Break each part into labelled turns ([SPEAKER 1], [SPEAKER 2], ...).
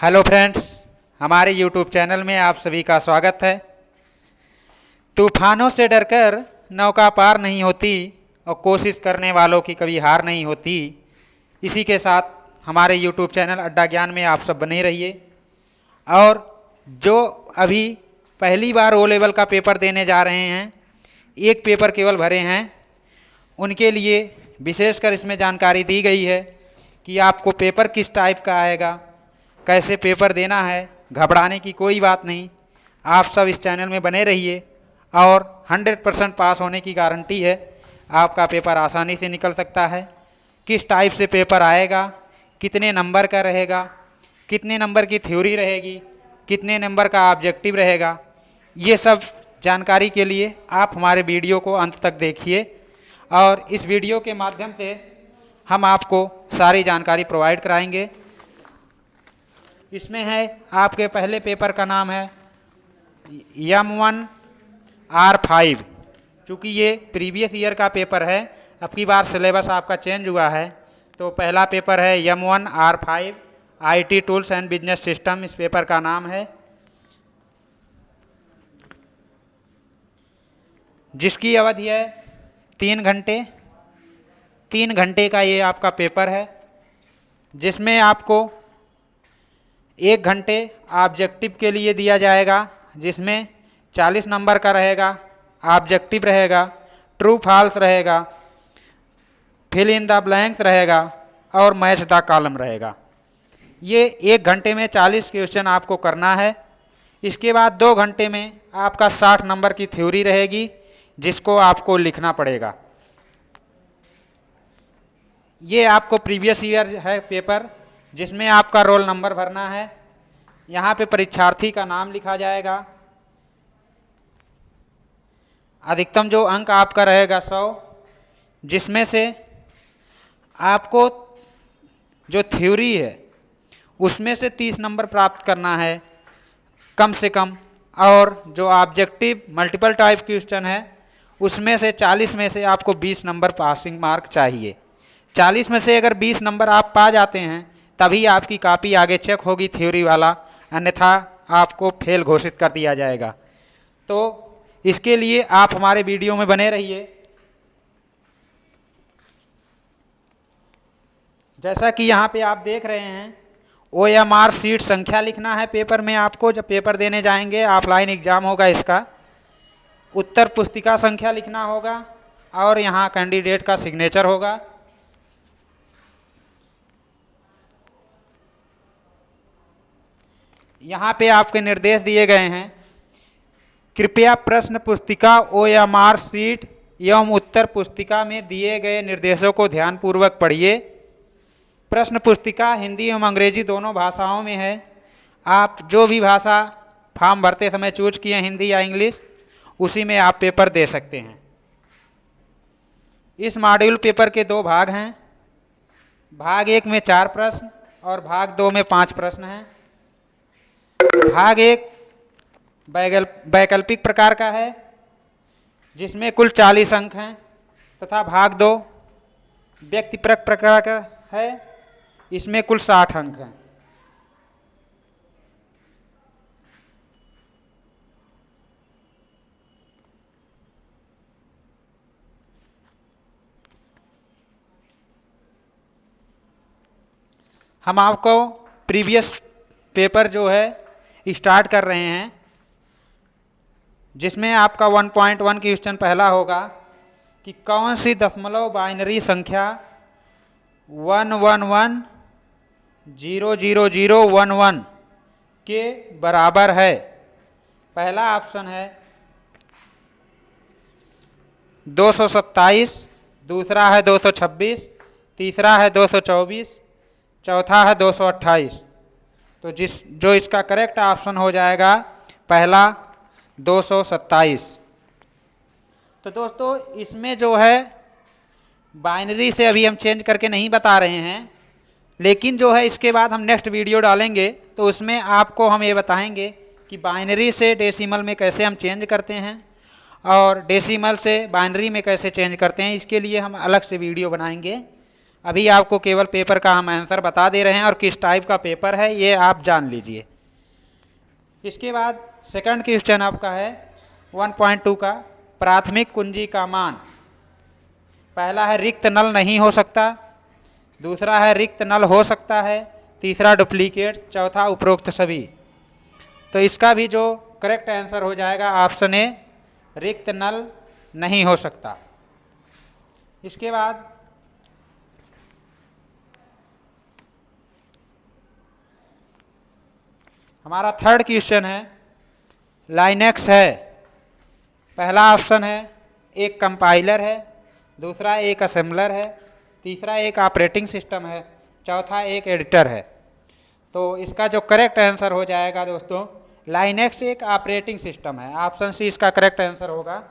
[SPEAKER 1] Hello friends, हमारे YouTube channel में आप सभी का स्वागत है। तूफानों से डरकर नौका पार नहीं होती और कोशिश करने वालों की कभी हार नहीं होती। इसी के साथ हमारे यूट्यूब चैनल अड्डा ज्ञान में आप सब बने रहिए। और जो अभी पहली बार ओ लेवल का पेपर देने जा रहे हैं, एक पेपर केवल भरे हैं, उनके लिए विशेषकर इसमें जानकारी दी गई है कि आपको पेपर किस टाइप का आएगा, कैसे पेपर देना है। घबराने की कोई बात नहीं, आप सब इस चैनल में बने रहिए और 100% पास होने की गारंटी है। आपका पेपर आसानी से निकल सकता है। किस टाइप से पेपर आएगा, कितने नंबर का रहेगा, कितने नंबर की थ्योरी रहेगी, कितने नंबर का ऑब्जेक्टिव रहेगा, ये सब जानकारी के लिए आप हमारे वीडियो को अंत तक देखिए। और इस वीडियो के माध्यम से हम आपको सारी जानकारी प्रोवाइड कराएंगे। इसमें है आपके पहले पेपर का नाम है M1R5। चूँकि ये प्रीवियस ईयर का पेपर है, अब की बार सिलेबस आपका चेंज हुआ है, तो पहला पेपर है M1R5 IT tools and business system, इस पेपर का नाम है, जिसकी अवधि है 3 घंटे। 3 घंटे का ये आपका पेपर है, जिसमें आपको 1 घंटे ऑब्जेक्टिव के लिए दिया जाएगा, जिसमें 40 नंबर का रहेगा। ऑब्जेक्टिव रहेगा, ट्रू फॉल्स रहेगा, फिल इन द ब्लैंक्स रहेगा और मैच द कॉलम रहेगा। ये 1 घंटे में 40 क्वेश्चन आपको करना है। इसके बाद 2 घंटे में आपका 60 नंबर की थ्योरी रहेगी, जिसको आपको लिखना पड़ेगा। ये आपको प्रीवियस ईयर है पेपर, जिसमें आपका रोल नंबर भरना है। यहाँ पे परीक्षार्थी का नाम लिखा जाएगा। अधिकतम जो अंक आपका रहेगा 100, जिसमें से आपको जो थ्योरी है उसमें से 30 नंबर प्राप्त करना है कम से कम। और जो ऑब्जेक्टिव मल्टीपल टाइप क्वेश्चन है उसमें से 40 में से आपको 20 नंबर पासिंग मार्क चाहिए। 40 में से अगर 20 नंबर आप पा जाते हैं तभी आपकी कॉपी आगे चेक होगी थ्योरी वाला, अन्यथा आपको फेल घोषित कर दिया जाएगा। तो इसके लिए आप हमारे वीडियो में बने रहिए। जैसा कि यहाँ पे आप देख रहे हैं, OMR सीट संख्या लिखना है पेपर में आपको। जब पेपर देने जाएंगे, ऑफलाइन एग्जाम होगा इसका, उत्तर पुस्तिका संख्या लिखना होगा और यहाँ कैंडिडेट का सिग्नेचर होगा। यहाँ पे आपके निर्देश दिए गए हैं। कृपया प्रश्न पुस्तिका OMR सीट एवं उत्तर पुस्तिका में दिए गए निर्देशों को ध्यानपूर्वक पढ़िए। प्रश्न पुस्तिका हिंदी एवं अंग्रेजी दोनों भाषाओं में है। आप जो भी भाषा फॉर्म भरते समय चूज किए, हिंदी या इंग्लिश, उसी में आप पेपर दे सकते हैं। इस मॉड्यूल पेपर के 2 भाग हैं। भाग 1 में 4 प्रश्न और भाग 2 में 5 प्रश्न हैं। भाग 1 वैकल्पिक प्रकार का है, जिसमें कुल 40 अंक हैं, तथा भाग 2 व्यक्तिपरक प्रकार का है, इसमें कुल 60 अंक हैं। हम आपको प्रीवियस पेपर जो है स्टार्ट कर रहे हैं, जिसमें आपका 1.1 क्वेश्चन पहला होगा कि कौन सी दशमलव बाइनरी संख्या 111000011 के बराबर है। पहला ऑप्शन है 227, दूसरा है 226, तीसरा है 224, चौथा है 228। तो जो इसका करेक्ट ऑप्शन हो जाएगा पहला 227। तो दोस्तों, इसमें जो है बाइनरी से अभी हम चेंज करके नहीं बता रहे हैं, लेकिन जो है इसके बाद हम नेक्स्ट वीडियो डालेंगे तो उसमें आपको हम ये बताएंगे कि बाइनरी से डेसिमल में कैसे हम चेंज करते हैं और डेसिमल से बाइनरी में कैसे चेंज करते हैं। इसके लिए हम अलग से वीडियो बनाएंगे। अभी आपको केवल पेपर का हम आंसर बता दे रहे हैं और किस टाइप का पेपर है ये आप जान लीजिए। इसके बाद सेकंड क्वेश्चन आपका है 1.2 का, प्राथमिक कुंजी का मान। पहला है रिक्त नल नहीं हो सकता, दूसरा है रिक्त नल हो सकता है, तीसरा डुप्लीकेट, चौथा उपरोक्त सभी। तो इसका भी जो करेक्ट आंसर हो जाएगा ऑप्शन ए, रिक्त नल नहीं हो सकता। इसके बाद हमारा थर्ड क्वेश्चन है, लाइनेक्स है। पहला ऑप्शन है एक कंपाइलर है, दूसरा एक असेंबलर है, तीसरा एक ऑपरेटिंग सिस्टम है, चौथा एक एडिटर है। तो इसका जो करेक्ट आंसर हो जाएगा दोस्तों, लाइनेक्स एक ऑपरेटिंग सिस्टम है। ऑप्शन सी इसका करेक्ट आंसर होगा।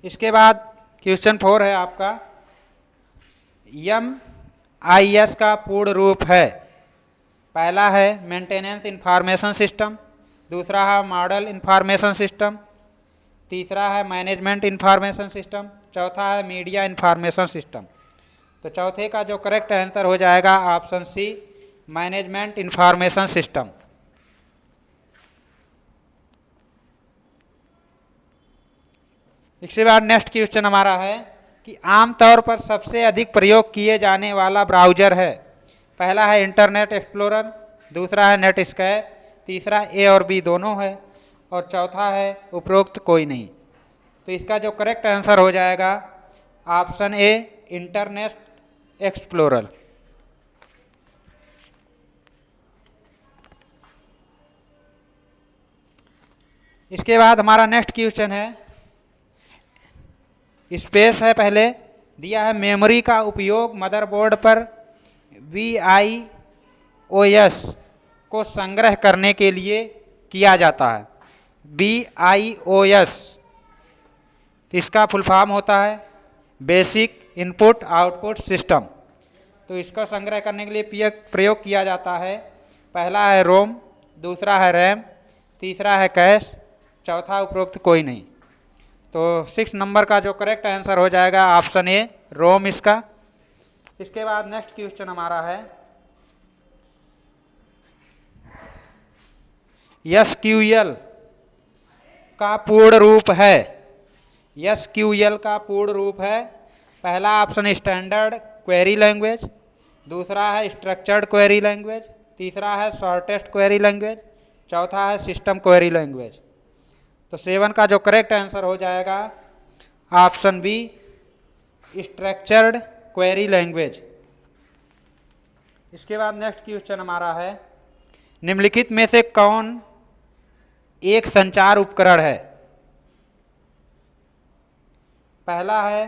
[SPEAKER 1] इसके बाद क्वेश्चन 4 है आपका, MIS का पूर्ण रूप है। पहला है मेंटेनेंस इंफॉर्मेशन सिस्टम, दूसरा है मॉडल इंफॉर्मेशन सिस्टम, तीसरा है मैनेजमेंट इंफॉर्मेशन सिस्टम, चौथा है मीडिया इंफॉर्मेशन सिस्टम। तो चौथे का जो करेक्ट आंसर हो जाएगा option C, management information system. इसके बाद नेक्स्ट क्वेश्चन हमारा है कि आमतौर पर सबसे अधिक प्रयोग किए जाने वाला ब्राउजर है। पहला है इंटरनेट एक्सप्लोरर, दूसरा है नेट स्कैप, तीसरा ए और बी दोनों है, और चौथा है उपरोक्त कोई नहीं। तो इसका जो करेक्ट आंसर हो जाएगा ऑप्शन ए, इंटरनेट एक्सप्लोरर। इसके बाद हमारा नेक्स्ट क्वेश्चन है, स्पेस है। पहले दिया है मेमोरी का उपयोग मदरबोर्ड पर BIOS को संग्रह करने के लिए किया जाता है। BIOS इसका फुल फॉर्म होता है बेसिक इनपुट आउटपुट सिस्टम। तो इसका संग्रह करने के लिए प्रयोग किया जाता है। पहला है रोम, दूसरा है रैम, तीसरा है कैश, चौथा उपरोक्त कोई नहीं। तो 6 नंबर का जो करेक्ट आंसर हो जाएगा ऑप्शन ए, रोम इसका। इसके बाद नेक्स्ट क्वेश्चन हमारा है, SQL का पूर्ण रूप है। SQL का पूर्ण रूप है, पहला ऑप्शन स्टैंडर्ड क्वेरी लैंग्वेज, दूसरा है स्ट्रक्चर्ड क्वेरी लैंग्वेज, तीसरा है शॉर्टेस्ट क्वेरी लैंग्वेज, चौथा है सिस्टम क्वेरी लैंग्वेज। तो 7 का जो करेक्ट आंसर हो जाएगा option B, structured query language. इसके बाद नेक्स्ट क्वेश्चन हमारा है, निम्नलिखित में से कौन एक संचार उपकरण है। पहला है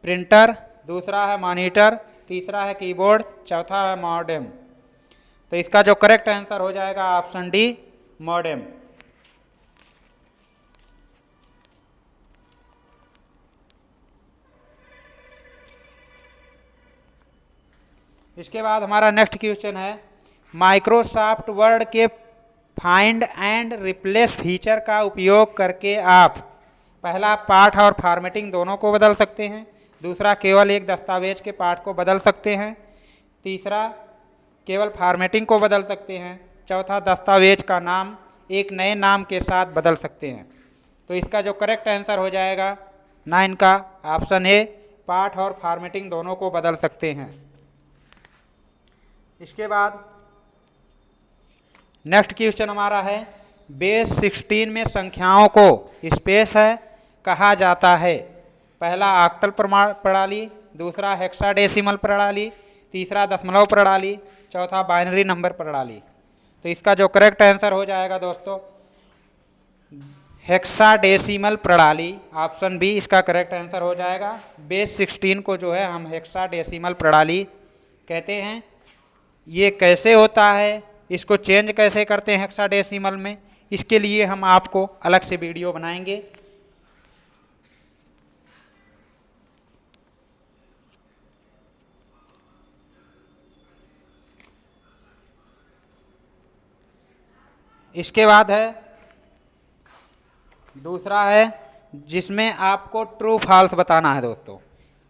[SPEAKER 1] प्रिंटर, दूसरा है मॉनिटर, तीसरा है कीबोर्ड, चौथा है मॉडेम। तो इसका जो करेक्ट आंसर हो जाएगा ऑप्शन डी, मॉडेम। इसके बाद हमारा नेक्स्ट क्वेश्चन है, माइक्रोसॉफ्ट वर्ड के फाइंड एंड रिप्लेस फीचर का उपयोग करके आप पहला पाठ और फॉर्मेटिंग दोनों को बदल सकते हैं, दूसरा केवल एक दस्तावेज के पाठ को बदल सकते हैं, तीसरा केवल फॉर्मेटिंग को बदल सकते हैं, चौथा दस्तावेज का नाम एक नए नाम के साथ बदल सकते हैं। तो इसका जो करेक्ट आंसर हो जाएगा 9 का ऑप्शन ए, पाठ और फॉर्मेटिंग दोनों को बदल सकते हैं। इसके बाद नेक्स्ट क्वेश्चन हमारा है, बेस 16 में संख्याओं को स्पेस है कहा जाता है। पहला ऑक्टल प्रणाली, दूसरा हेक्साडेसिमल प्रणाली, तीसरा दशमलव प्रणाली, चौथा बाइनरी नंबर प्रणाली। तो इसका जो करेक्ट आंसर हो जाएगा दोस्तों हेक्साडेसिमल प्रणाली, ऑप्शन बी इसका करेक्ट आंसर हो जाएगा। बेस 16 को जो है हम हेक्साडेसिमल प्रणाली कहते हैं। ये कैसे होता है, इसको चेंज कैसे करते हैं हेक्साडेसिमल में, इसके लिए हम आपको अलग से वीडियो बनाएंगे। इसके बाद है दूसरा है जिसमें आपको ट्रू फॉल्स बताना है दोस्तों।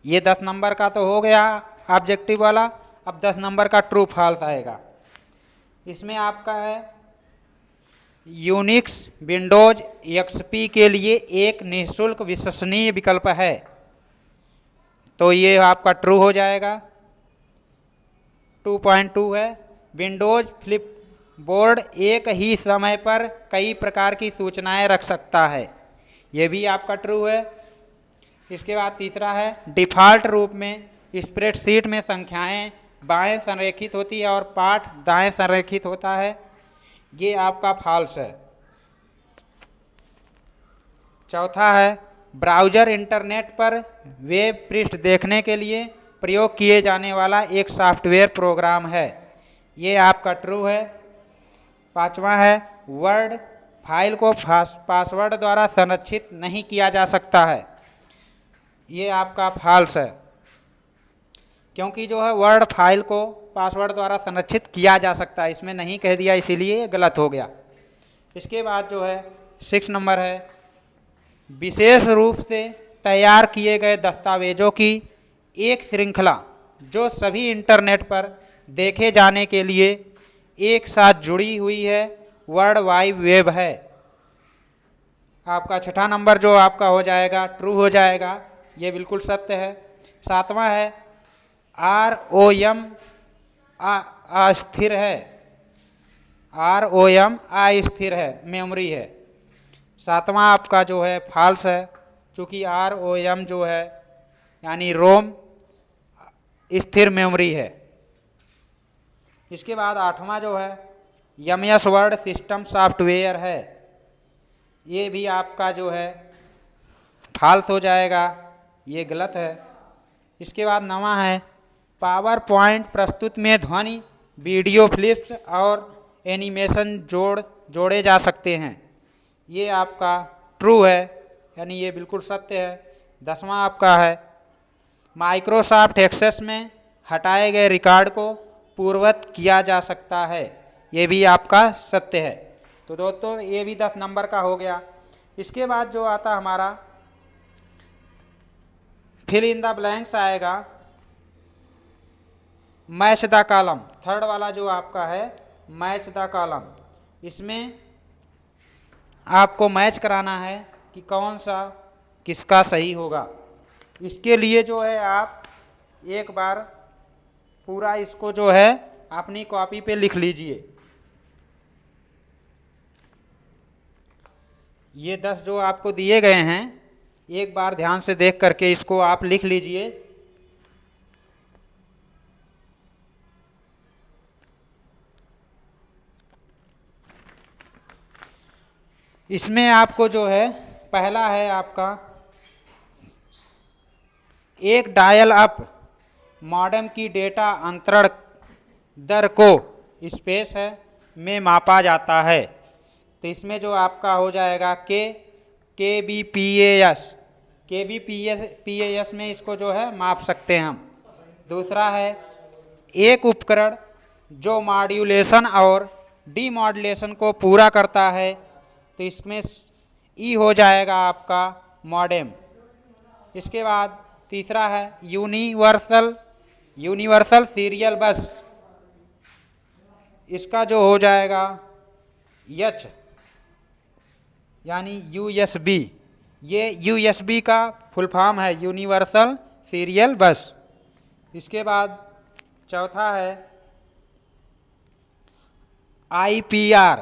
[SPEAKER 1] ये 10 नंबर का तो हो गया ऑब्जेक्टिव वाला। अब 10 नंबर का ट्रू फॉल्स आएगा। इसमें आपका है यूनिक्स विंडोज एक्सपी के लिए एक निःशुल्क विश्वसनीय विकल्प है, तो ये आपका ट्रू हो जाएगा। 2.2 है विंडोज फ्लिप बोर्ड एक ही समय पर कई प्रकार की सूचनाएं रख सकता है, ये भी आपका ट्रू है। इसके बाद तीसरा है डिफ़ॉल्ट रूप में स्प्रेडशीट में संख्याएं बाएं संरेखित होती है और पाठ दाएं संरेखित होता है, ये आपका फॉल्स है। चौथा है ब्राउज़र इंटरनेट पर वेब पृष्ठ देखने के लिए प्रयोग किए जाने वाला एक सॉफ्टवेयर प्रोग्राम है, ये आपका ट्रू है। पांचवा है वर्ड फाइल को पासवर्ड द्वारा संरक्षित नहीं किया जा सकता है, ये आपका फॉल्स है, क्योंकि जो है वर्ड फाइल को पासवर्ड द्वारा संरक्षित किया जा सकता है, इसमें नहीं कह दिया इसीलिए ये गलत हो गया। इसके बाद जो है 6 नंबर है विशेष रूप से तैयार किए गए दस्तावेजों की एक श्रृंखला जो सभी इंटरनेट पर देखे जाने के लिए एक साथ जुड़ी हुई है वर्ल्ड वाइड वेब है। आपका छठा नंबर जो आपका हो जाएगा ट्रू हो जाएगा, ये बिल्कुल सत्य है। सातवां है ROM अस्थिर है, ROM अस्थिर है, मेमोरी है। सातवां आपका जो है फॉल्स है, क्योंकि ROM जो है यानी रोम स्थिर मेमोरी है। इसके बाद आठवां जो है MS वर्ड सिस्टम सॉफ्टवेयर है, ये भी आपका जो है फॉल्स हो जाएगा, ये गलत है। इसके बाद नवां है पावर पॉइंट प्रस्तुत में ध्वनि वीडियो क्लिप्स और एनिमेशन जोड़े जा सकते हैं, ये आपका ट्रू है, यानी ये बिल्कुल सत्य है। 10वां आपका है माइक्रोसॉफ्ट एक्सेस में हटाए गए रिकॉर्ड को पूर्ववत किया जा सकता है, ये भी आपका सत्य है। तो दोस्तों ये भी 10 नंबर का हो गया। इसके बाद जो आता हमारा फिल इन द ब्लैंक्स आएगा मैच द कॉलम, थर्ड वाला जो आपका है मैच द कॉलम, इसमें आपको मैच कराना है कि कौन सा किसका सही होगा। इसके लिए जो है आप एक बार पूरा इसको जो है अपनी कॉपी पे लिख लीजिए। ये 10 जो आपको दिए गए हैं एक बार ध्यान से देख करके इसको आप लिख लीजिए। इसमें आपको जो है पहला है आपका एक डायल अप मॉडेम की डेटा अंतरण दर को स्पेस है में मापा जाता है, तो इसमें जो आपका हो जाएगा KBPS में इसको जो है माप सकते हैं हम। दूसरा है एक उपकरण जो मॉड्यूलेशन और डीमॉड्यूलेशन को पूरा करता है, तो इसमें ई हो जाएगा आपका मॉडेम। इसके बाद तीसरा है यूनिवर्सल सीरियल बस, इसका जो हो जाएगा एच यानी USB, ये USB का फुल फॉर्म है यूनिवर्सल सीरियल बस। इसके बाद चौथा है IPR,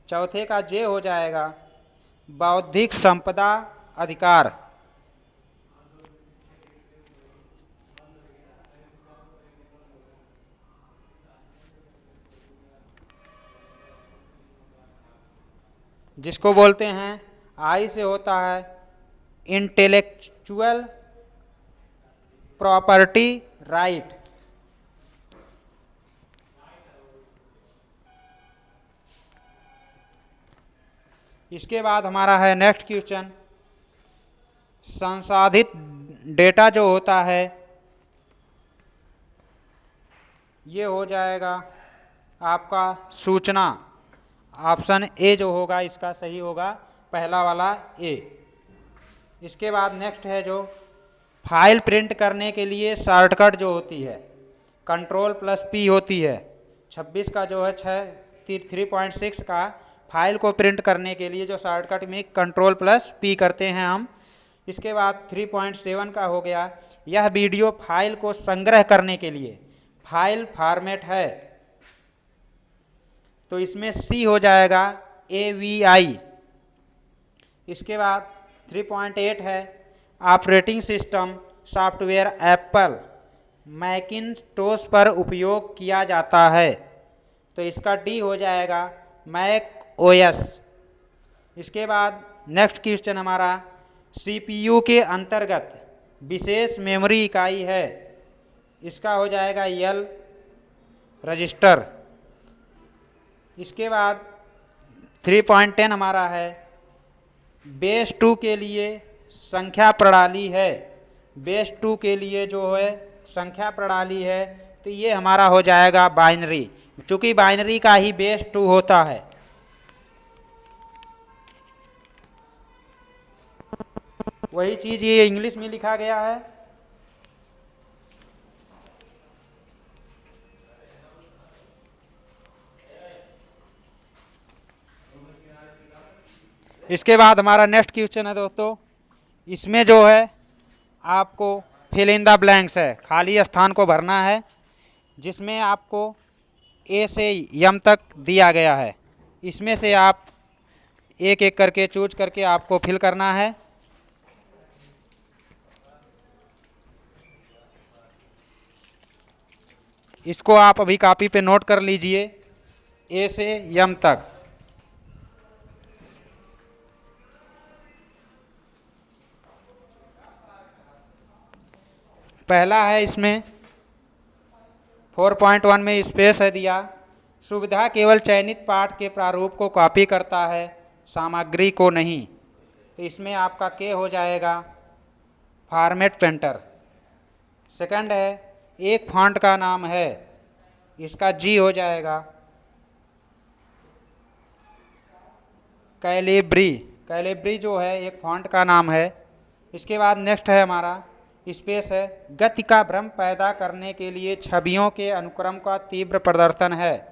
[SPEAKER 1] चौथे का जे हो जाएगा बौद्धिक संपदा अधिकार। जिसको बोलते हैं आई से होता है इंटेलेक्चुअल प्रॉपर्टी राइट। इसके बाद हमारा है नेक्स्ट क्वेश्चन संसाधित डेटा जो होता है ये हो जाएगा आपका सूचना। ऑप्शन ए जो होगा इसका सही होगा, पहला वाला ए। इसके बाद नेक्स्ट है जो फाइल प्रिंट करने के लिए शॉर्टकट जो होती है Ctrl+P होती है। 26 का जो है 3.6 का फाइल को प्रिंट करने के लिए जो शॉर्टकट में Ctrl+P करते हैं हम। इसके बाद 3.7 का हो गया, यह वीडियो फाइल को संग्रह करने के लिए फाइल फॉर्मेट है, तो इसमें C हो जाएगा AVI। इसके बाद 3.8 है operating system software Apple Macintosh पर उपयोग किया जाता है, तो इसका D हो जाएगा मैक OS। इसके बाद नेक्स्ट क्वेश्चन हमारा CPU के अंतर्गत विशेष मेमोरी इकाई है, इसका हो जाएगा L रजिस्टर। इसके बाद 3.10 हमारा है बेस 2 के लिए संख्या प्रणाली है। बेस 2 के लिए जो है संख्या प्रणाली है, तो ये हमारा हो जाएगा बाइनरी, चूंकि बाइनरी का ही बेस 2 होता है। वही चीज ये इंग्लिश में लिखा गया है। इसके बाद हमारा नेक्स्ट क्वेश्चन है दोस्तों, इसमें जो है आपको फिल इन द ब्लैंक्स है, खाली स्थान को भरना है, जिसमें आपको ए से यम तक दिया गया है। इसमें से आप एक एक करके चूज करके आपको फिल करना है। इसको आप अभी कॉपी पे नोट कर लीजिए, ए से यम तक। पहला है इसमें 4.1 में स्पेस है दिया, सुविधा केवल चयनित पाठ के प्रारूप को कॉपी करता है, सामग्री को नहीं, तो इसमें आपका के हो जाएगा फॉर्मेट पेंटर। सेकंड है एक फॉन्ट का नाम है, इसका जी हो जाएगा कैलिब्री। कैलिब्री जो है एक फॉन्ट का नाम है। इसके बाद नेक्स्ट है हमारा स्पेस है गति का भ्रम पैदा करने के लिए छवियों के अनुक्रम का तीव्र प्रदर्शन है,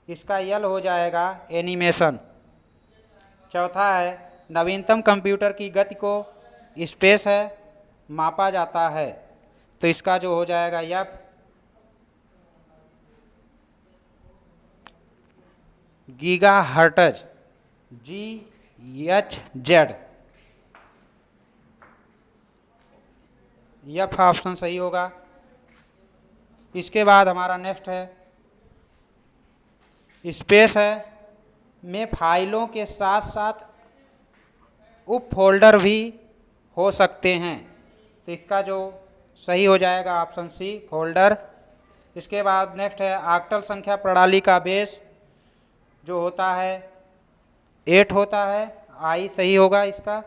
[SPEAKER 1] इसका यल हो जाएगा एनिमेशन। चौथा है नवीनतम कंप्यूटर की गति को स्पेस है मापा जाता है, तो इसका जो हो जाएगा F. Gigahertz GHz, F option सही होगा। इसके बाद हमारा नेक्स्ट है स्पेस है में फाइलों के साथ साथ उप फोल्डर भी हो सकते हैं, तो इसका जो सही हो जाएगा ऑप्शन सी फोल्डर। इसके बाद नेक्स्ट है ऑक्टल संख्या प्रणाली का बेस जो होता है 8 होता है, आई सही होगा इसका।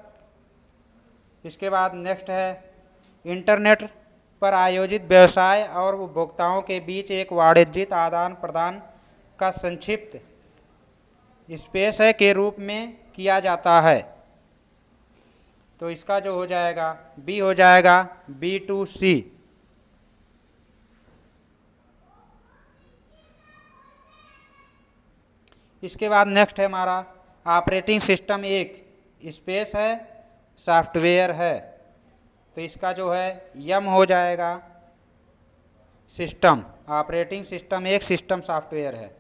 [SPEAKER 1] इसके बाद नेक्स्ट है इंटरनेट पर आयोजित व्यवसाय और उपभोक्ताओं के बीच एक वाणिज्यिक आदान प्रदान का संक्षिप्त स्पेस है के रूप में किया जाता है, तो इसका जो हो जाएगा बी हो जाएगा B2C। इसके बाद नेक्स्ट है हमारा ऑपरेटिंग सिस्टम एक स्पेस है सॉफ्टवेयर है, तो इसका जो है यम हो जाएगा सिस्टम। ऑपरेटिंग सिस्टम एक सिस्टम सॉफ्टवेयर है।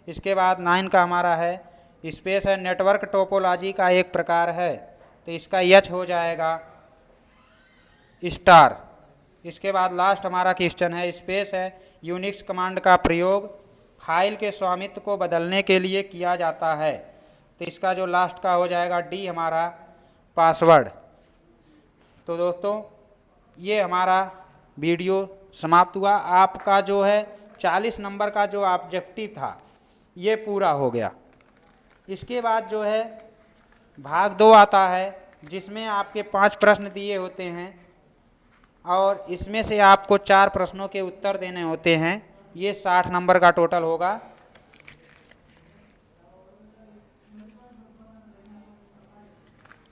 [SPEAKER 1] इसके बाद 9 का हमारा है स्पेस है नेटवर्क टोपोलॉजी का एक प्रकार है, तो इसका एच हो जाएगा स्टार। इसके बाद लास्ट हमारा क्वेश्चन है स्पेस है यूनिक्स कमांड का प्रयोग फाइल के स्वामित्व को बदलने के लिए किया जाता है, तो इसका जो लास्ट का हो जाएगा डी हमारा पासवर्ड। तो दोस्तों ये हमारा वीडियो समाप्त हुआ। आपका जो है 40 नंबर का जो ऑब्जेक्टिव था ये पूरा हो गया। इसके बाद जो है भाग 2 आता है, जिसमें आपके 5 प्रश्न दिए होते हैं और इसमें से आपको 4 प्रश्नों के उत्तर देने होते हैं। ये 60 नंबर का टोटल होगा।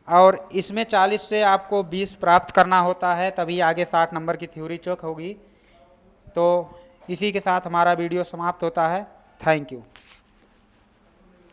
[SPEAKER 1] और इसमें 40 से आपको 20 प्राप्त करना होता है, तभी आगे 60 नंबर की थ्योरी चेक होगी। तो इसी के साथ हमारा वीडियो समाप्त होता है। Thank you.